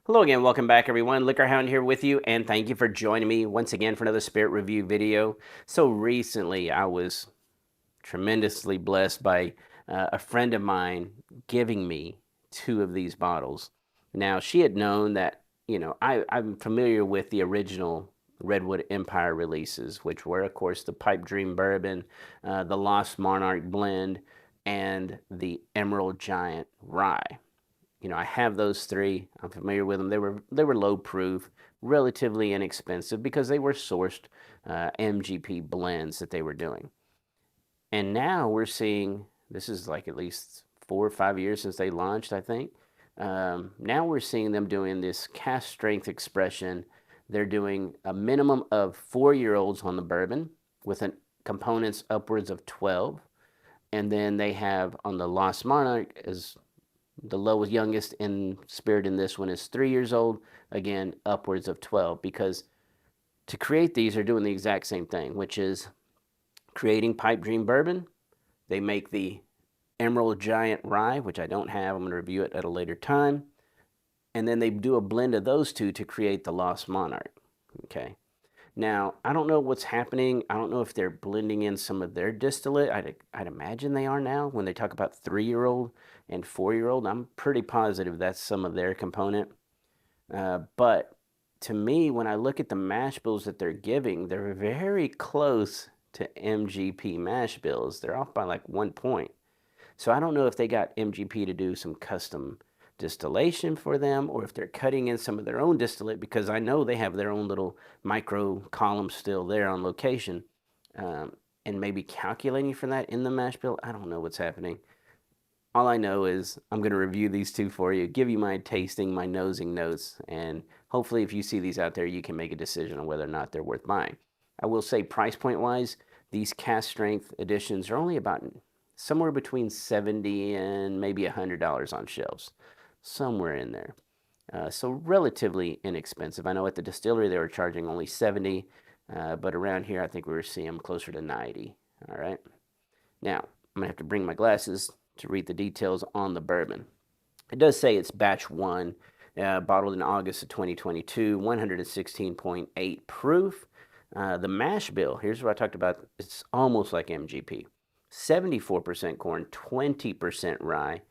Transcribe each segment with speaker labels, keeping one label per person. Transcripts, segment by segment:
Speaker 1: Hello again, welcome back everyone. LiquorHound here with you, and thank you for joining me once again for another spirit review video. So recently I was tremendously blessed by a friend of mine giving me two of these bottles. Now she had known that, I'm familiar with the original Redwood Empire releases, which were of course the Pipe Dream Bourbon, the Lost Monarch blend, and the Emerald Giant Rye. I have those three. I'm familiar with them. They were low proof, relatively inexpensive because they were sourced MGP blends that they were doing. And now we're seeing this is like at least 4 or 5 years since they launched, I think. Now we're seeing them doing this cask strength expression. They're doing a minimum of 4-year-olds on the bourbon with components upwards of 12. And then they have on the Lost Monarch as the lowest, youngest in spirit in this one is 3 years old. Again, upwards of 12. Because to create these, they're doing the exact same thing, which is creating Pipe Dream Bourbon. They make the Emerald Giant Rye, which I don't have. I'm going to review it at a later time. And then they do a blend of those two to create the Lost Monarch. Okay. Now, I don't know what's happening. I don't know if they're blending in some of their distillate. I'd imagine they are now when they talk about 3-year-old and 4-year-old. I'm pretty positive that's some of their component. But to me, when I look at the mash bills that they're giving, they're very close to MGP mash bills. They're off by like 1 point. So I don't know if they got MGP to do some custom distillation for them or if they're cutting in some of their own distillate, because I know they have their own little micro columns still there on location, and maybe calculating for that in the mash bill. I don't know what's happening. All I know is I'm going to review these two for you, give you my tasting, my nosing notes, and hopefully if you see these out there, you can make a decision on whether or not they're worth buying. I will say price point wise, these cask strength editions are only about somewhere between 70 and maybe $100 on shelves, somewhere in there. So relatively inexpensive. I know at the distillery they were charging only 70, but around here I think we were seeing them closer to 90. All right. Now I'm gonna have to bring my glasses to read the details on the bourbon. It does say it's batch one, bottled in August of 2022, 116.8 proof. The mash bill, here's what I talked about. It's almost like MGP. 74% corn, 20% rye,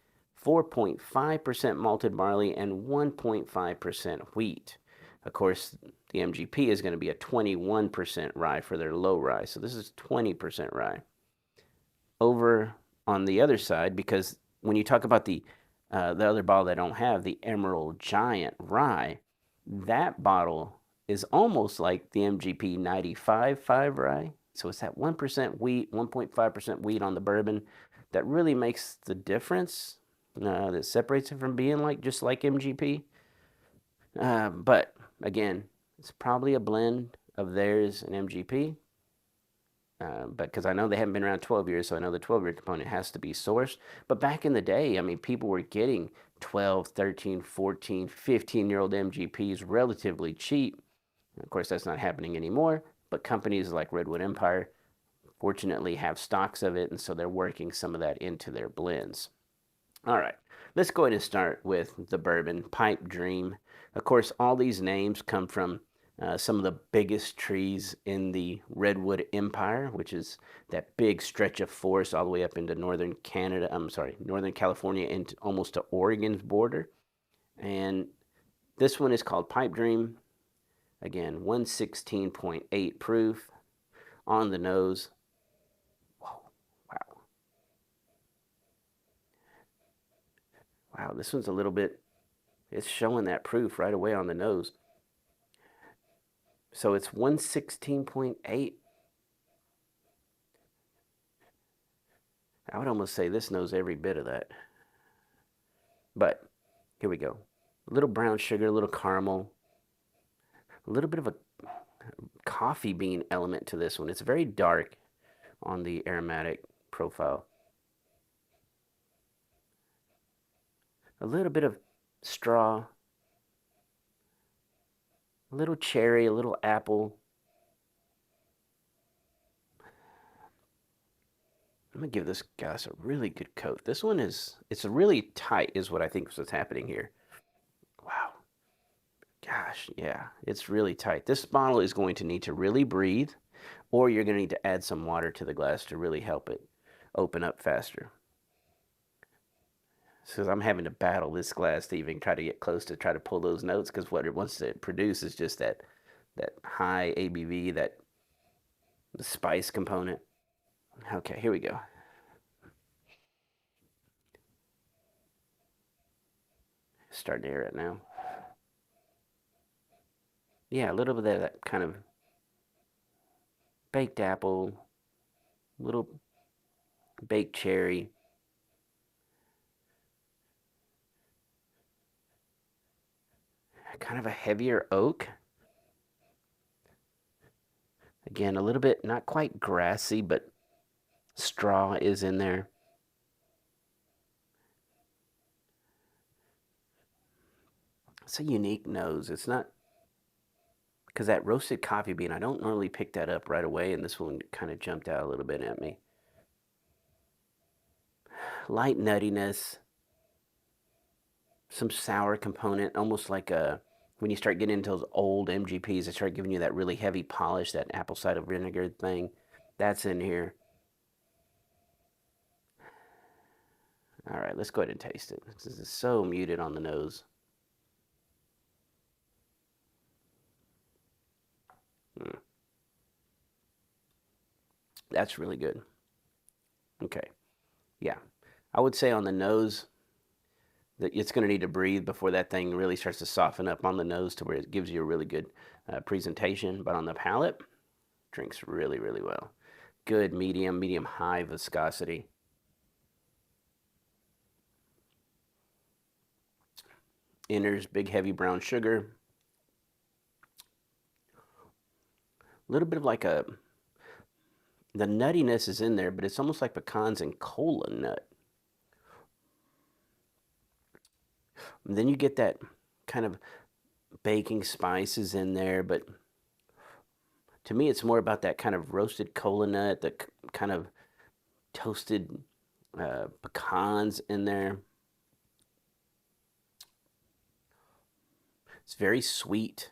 Speaker 1: 4.5% malted barley, and 1.5% wheat. Of course, the MGP is going to be a 21% rye for their low rye. So this is 20% rye. Over on the other side, because when you talk about the other bottle that I don't have, the Emerald Giant Rye, that bottle is almost like the MGP 95.5 rye. So it's that 1% wheat, 1.5% wheat on the bourbon that really makes the difference, that separates it from being like just like MGP. But again, it's probably a blend of theirs and MGP. But because I know they haven't been around 12 years, so I know the 12-year component has to be sourced. But back in the day, I mean, people were getting 12, 13, 14, 15-year-old MGPs relatively cheap. Of course, that's not happening anymore, but companies like Redwood Empire fortunately have stocks of it, and so they're working some of that into their blends. All right, let's go ahead and start with the bourbon, Pipe Dream. Of course, all these names come from some of the biggest trees in the Redwood Empire, which is that big stretch of forest all the way up into northern Canada. I'm sorry, northern California and almost to Oregon's border. And this one is called Pipe Dream. Again, 116.8 proof on the nose. Whoa, wow. Wow, this one's a little bit, it's showing that proof right away on the nose. So it's 116.8. I would almost say this knows every bit of that. But here we go. A little brown sugar, a little caramel, a little bit of a coffee bean element to this one. It's very dark on the aromatic profile. A little bit of straw, a little cherry, a little apple. I'm gonna give this gas a really good coat. This one is, it's really tight is what I think is what's happening here. Wow. gosh, yeah, it's really tight. This bottle is going to need to really breathe, or you're going to need to add some water to the glass to really help it open up faster. So I'm having to battle this glass to even try to get close to try to pull those notes, because what it wants to produce is just that high ABV, that the spice component. Okay, here we go. Starting to air it now. Yeah, a little bit of that kind of baked apple, little baked cherry. Kind of a heavier oak. Again, a little bit, not quite grassy, but straw is in there. It's a unique nose. It's not, because that roasted coffee bean, I don't normally pick that up right away, and this one kind of jumped out a little bit at me. Light nuttiness, some sour component, almost like when you start getting into those old MGPs, they start giving you that really heavy polish, that apple cider vinegar thing. That's in here. All right, let's go ahead and taste it. This is so muted on the nose. Mm. That's really good. Okay. Yeah. I would say on the nose that it's going to need to breathe before that thing really starts to soften up on the nose to where it gives you a really good presentation. But on the palate, drinks really, really well. Good medium high viscosity. Enters big heavy brown sugar. A little bit of like the nuttiness is in there, but it's almost like pecans and cola nut. And then you get that kind of baking spices in there, but to me it's more about that kind of roasted cola nut, the kind of toasted pecans in there. It's very sweet,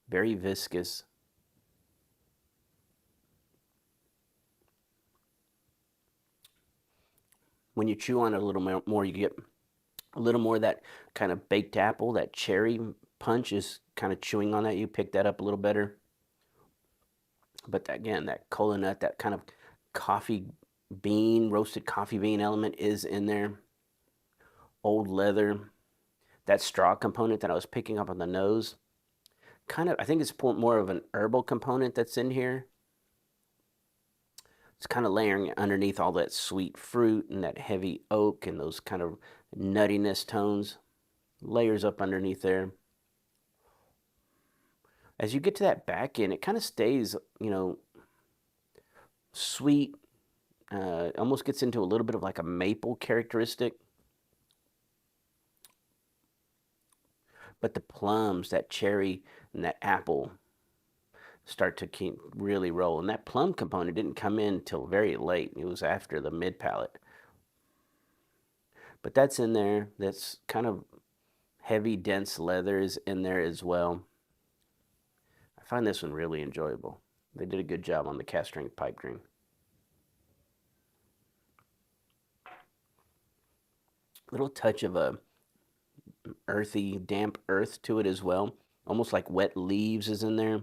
Speaker 1: very viscous. When you chew on it a little more, you get a little more of that kind of baked apple, that cherry punch is kind of chewing on that. You pick that up a little better. But again, that cola nut, that kind of coffee bean, roasted coffee bean element is in there. Old leather, that straw component that I was picking up on the nose, kind of, I think it's more of an herbal component that's in here. It's kind of layering underneath all that sweet fruit and that heavy oak and those kind of nuttiness tones. Layers up underneath there. As you get to that back end, it kind of stays, sweet. Almost gets into a little bit of like a maple characteristic. But the plums, that cherry, and that apple start to keep really roll. And that plum component didn't come in till very late. It was after the mid palate. But that's in there. That's kind of heavy, dense leather is in there as well. I find this one really enjoyable. They did a good job on the Cask Strength pipe dream. Little touch of a earthy, damp earth to it as well. Almost like wet leaves is in there.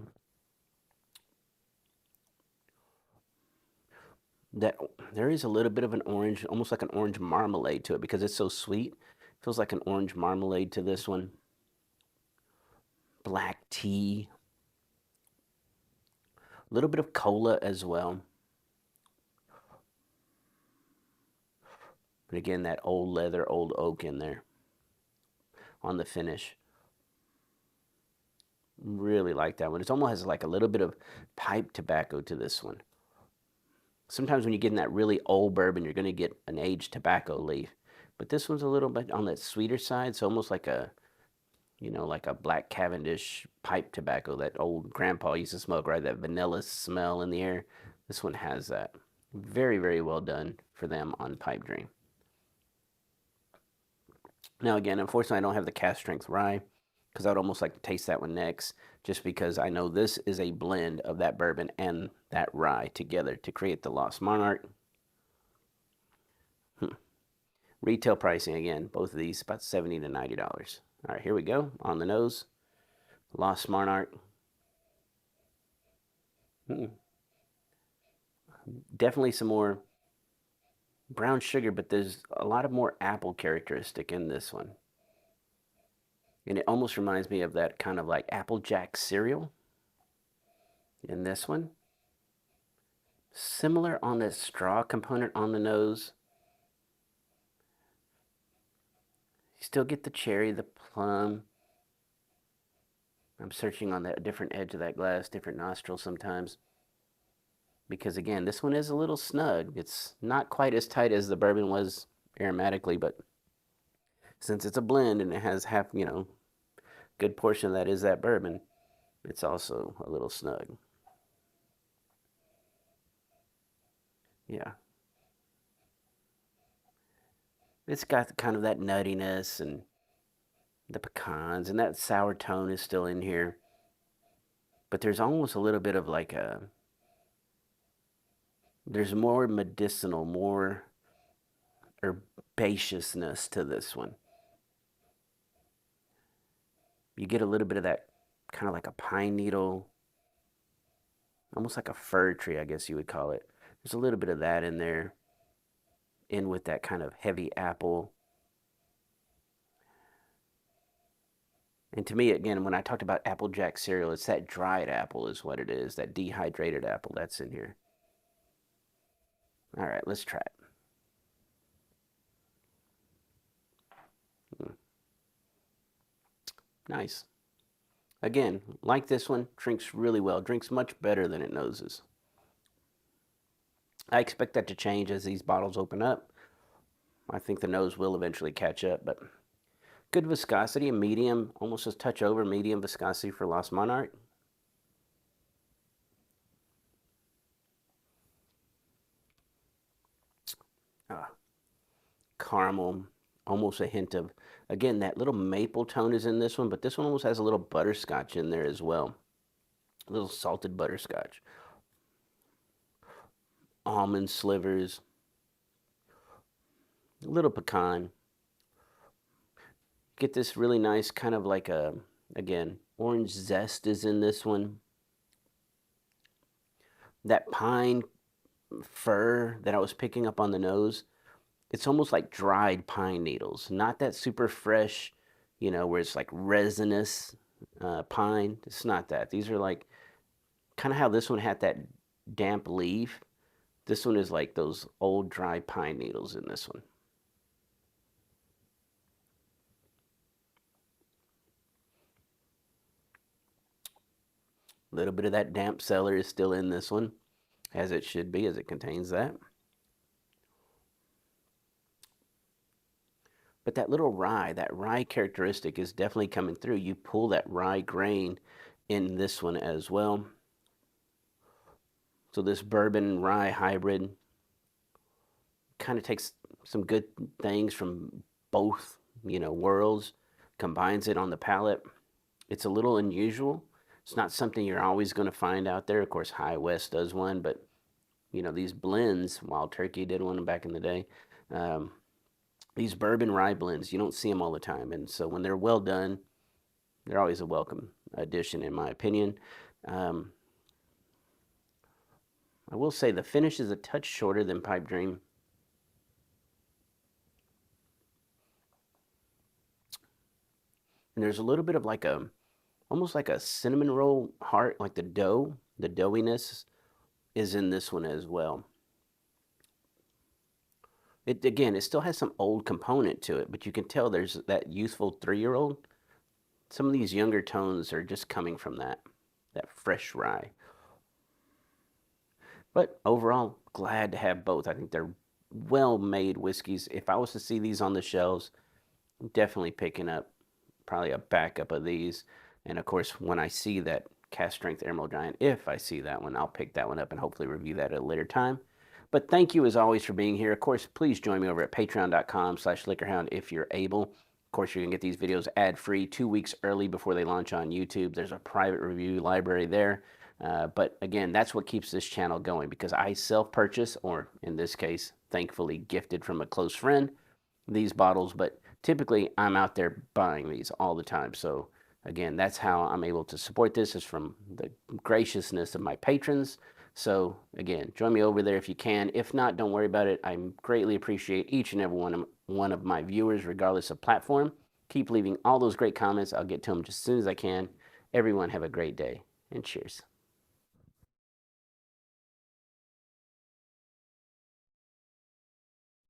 Speaker 1: That there is a little bit of an orange, almost like an orange marmalade to it because it's so sweet. Feels like an orange marmalade to this one. Black tea. A little bit of cola as well. But again, that old leather, old oak in there on the finish. Really like that one. It almost has like a little bit of pipe tobacco to this one. Sometimes when you get in that really old bourbon, you're going to get an aged tobacco leaf. But this one's a little bit on that sweeter side, so almost like like a black Cavendish pipe tobacco that old grandpa used to smoke, right? That vanilla smell in the air. This one has that. Very, very well done for them on pipe dream. Now again, unfortunately, I don't have the Cask Strength rye. because I would almost like to taste that one next, just because I know this is a blend of that bourbon and that rye together to create the Lost Monarch. Retail pricing again, both of these about $70 to $90. All right, here we go. On the nose, Lost Monarch. Definitely some more brown sugar, but there's a lot of more apple characteristic in this one. And it almost reminds me of that kind of like Applejack cereal in this one. Similar on the straw component on the nose. You still get the cherry, the plum. I'm searching on that different edge of that glass, different nostrils sometimes. Because again, this one is a little snug. It's not quite as tight as the bourbon was aromatically, but since it's a blend and it has half, good portion of that is that bourbon, it's also a little snug. Yeah. It's got kind of that nuttiness and the pecans, and that sour tone is still in here. But there's almost a little bit of like there's more medicinal, more herbaceousness to this one. You get a little bit of that kind of like a pine needle, almost like a fir tree, I guess you would call it. There's a little bit of that in there, in with that kind of heavy apple. And to me, again, when I talked about Applejack cereal, it's that dried apple is what it is, that dehydrated apple that's in here. All right, let's try it. Nice. Again, like this one, drinks really well. Drinks much better than it noses. I expect that to change as these bottles open up. I think the nose will eventually catch up, but good viscosity, a medium, almost a touch over medium viscosity for Lost Monarch. Caramel, almost a hint of, again, that little maple tone is in this one, but this one almost has a little butterscotch in there as well. A little salted butterscotch. Almond slivers. A little pecan. Get this really nice kind of like a, again, orange zest is in this one. That pine fir that I was picking up on the nose, it's almost like dried pine needles. Not that super fresh, where it's like resinous pine. It's not that. These are like kind of how this one had that damp leaf. This one is like those old dry pine needles in this one. A little bit of that damp cellar is still in this one, as it should be, as it contains that. But that little rye, that rye characteristic is definitely coming through. You pull that rye grain in this one as well. So this bourbon rye hybrid kind of takes some good things from both, worlds, combines it on the palate. It's a little unusual. It's not something you're always going to find out there. Of course, High West does one, but these blends, Wild Turkey did one back in the day. These bourbon rye blends, you don't see them all the time. And so when they're well done, they're always a welcome addition, in my opinion. I will say the finish is a touch shorter than Pipe Dream. And there's a little bit of like almost like a cinnamon roll heart, like the doughiness is in this one as well. It still has some old component to it, but you can tell there's that youthful 3-year-old. Some of these younger tones are just coming from that fresh rye. But overall, glad to have both. I think they're well-made whiskeys. If I was to see these on the shelves, I'm definitely picking up probably a backup of these. And of course, when I see that Cask Strength Emerald Giant, if I see that one, I'll pick that one up and hopefully review that at a later time. But thank you as always for being here. Of course, please join me over at patreon.com/LiquorHound if you're able. Of course, you can get these videos ad-free 2 weeks early before they launch on YouTube. There's a private review library there. But again, that's what keeps this channel going, because I self-purchase, or in this case, thankfully gifted from a close friend, these bottles. But typically, I'm out there buying these all the time. So again, that's how I'm able to support this, is from the graciousness of my patrons. So again, join me over there if you can. If not, don't worry about it. I greatly appreciate each and every one of my viewers, regardless of platform. Keep leaving all those great comments. I'll get to them just as soon as I can. Everyone have a great day, and cheers.